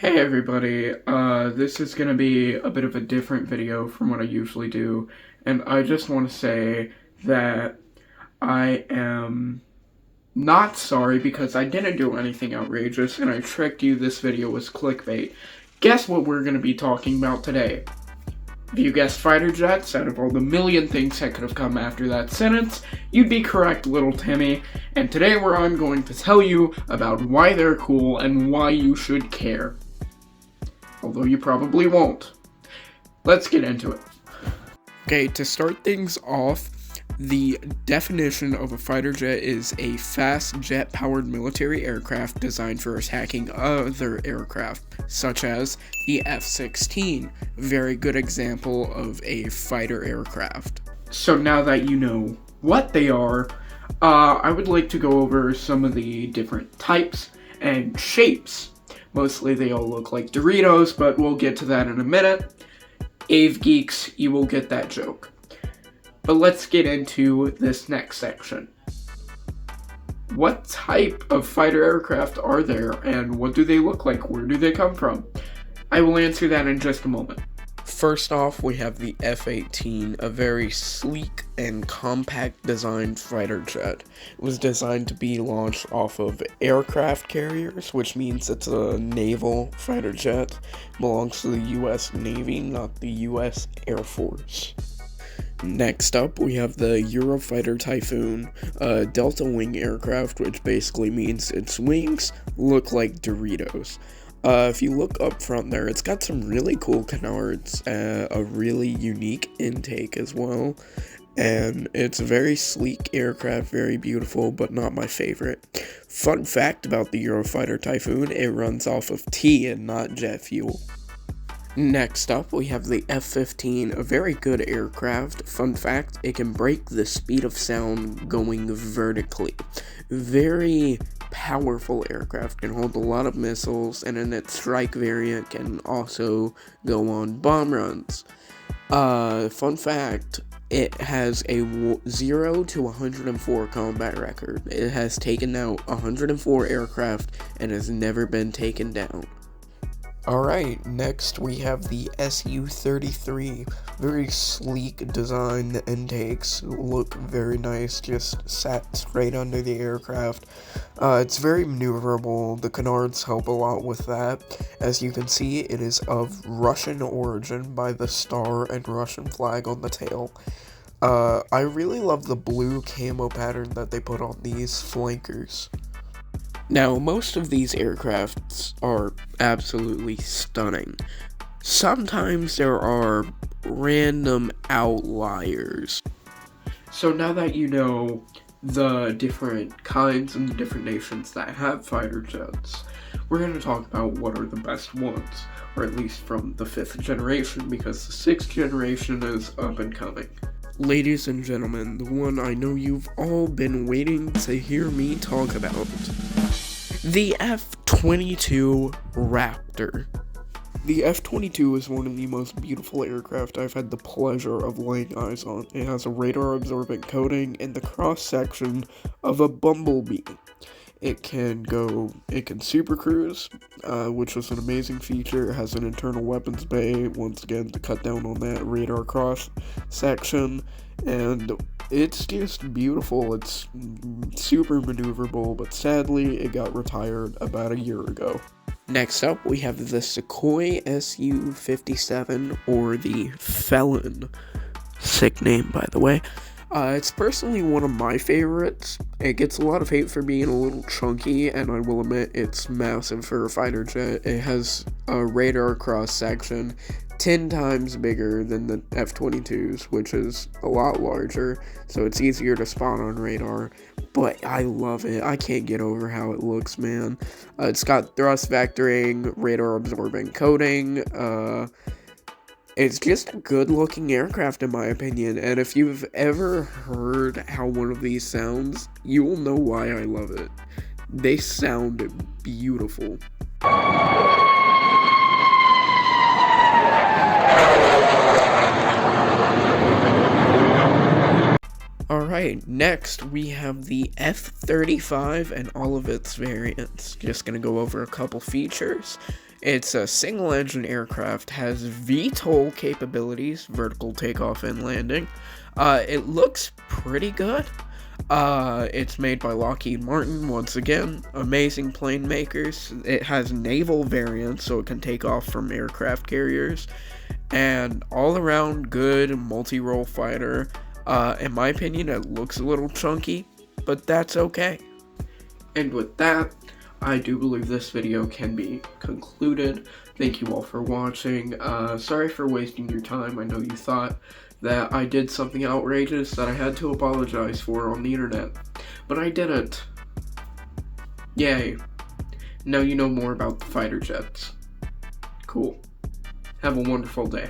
Hey everybody, this is gonna be a bit of a different video from what I usually do, and I just want to say that I am not sorry because I didn't do anything outrageous and I tricked you. This video was clickbait. Guess what we're gonna be talking about today? If you guessed fighter jets, out of all the million things that could have come after that sentence, you'd be correct, little Timmy, and today I'm going to tell you about why they're cool and why you should care. Although you probably won't. Let's get into it. Okay, to start things off, the definition of a fighter jet is a fast jet-powered military aircraft designed for attacking other aircraft, such as the F-16, very good example of a fighter aircraft. So now that you know what they are, I would like to go over some of the different types and shapes. Mostly they all look like Doritos, but we'll get to that in a minute. Ave geeks, you will get that joke. But let's get into this next section. What type of fighter aircraft are there, and what do they look like? Where do they come from? I will answer that in just a moment. First off, we have the F-18, a very sleek and compact designed fighter jet. It was designed to be launched off of aircraft carriers, which means it's a naval fighter jet. It belongs to the US Navy, not the US Air Force. Next up, we have the Eurofighter Typhoon, a delta wing aircraft, which basically means its wings look like Doritos. If you look up front there, it's got some really cool canards, a really unique intake as well, and it's a very sleek aircraft, very beautiful, but not my favorite. Fun fact about the Eurofighter Typhoon, it runs off of tea and not jet fuel. Next up, we have the F-15, a very good aircraft. Fun fact, it can break the speed of sound going vertically. Very powerful aircraft, can hold a lot of missiles, and in its strike variant can also go on bomb runs. Fun fact, it has a 0 to 104 combat record. It has taken out 104 aircraft and has never been taken down. Alright, next we have the Su-33, very sleek design. The intakes look very nice, just sat straight under the aircraft. It's very maneuverable, the canards help a lot with that. As you can see, it is of Russian origin by the star and Russian flag on the tail. I really love the blue camo pattern that they put on these flankers. Now, most of these aircrafts are absolutely stunning. Sometimes there are random outliers. So now that you know the different kinds and the different nations that have fighter jets, we're going to talk about what are the best ones, or at least from the 5th generation, because the 6th generation is up and coming. Ladies and gentlemen, the one I know you've all been waiting to hear me talk about. The F-22 Raptor. The F-22 is one of the most beautiful aircraft I've had the pleasure of laying eyes on. It has a radar-absorbent coating and the cross-section of a bumblebee. It can super cruise, which is an amazing feature. It has an internal weapons bay, once again, to cut down on that radar cross-section, and it's just beautiful. It's super maneuverable, but sadly, it got retired about a year ago. Next up, we have the Sukhoi Su-57, or the Felon. Sick name, by the way. It's personally one of my favorites. It gets a lot of hate for being a little chunky, and I will admit it's massive for a fighter jet. It has a radar cross-section 10 times bigger than the F-22's, which is a lot larger, so it's easier to spot on radar, but I love it. I can't get over how it looks, man. It's got thrust vectoring, radar-absorbent coating, it's just a good-looking aircraft in my opinion, and if you've ever heard how one of these sounds, you will know why I love it. They sound beautiful. Alright, next we have the F-35 and all of its variants. Just gonna go over a couple features. It's a single-engine aircraft, has VTOL capabilities, vertical takeoff and landing. It looks pretty good. It's made by Lockheed Martin, once again, amazing plane makers. It has naval variants, so it can take off from aircraft carriers, and all-around good multi-role fighter. In my opinion, it looks a little chunky, but that's okay. And with that, I do believe this video can be concluded. Thank you all for watching. Sorry for wasting your time. I know you thought that I did something outrageous that I had to apologize for on the internet, but I didn't. Yay. Now you know more about the fighter jets. Cool. Have a wonderful day.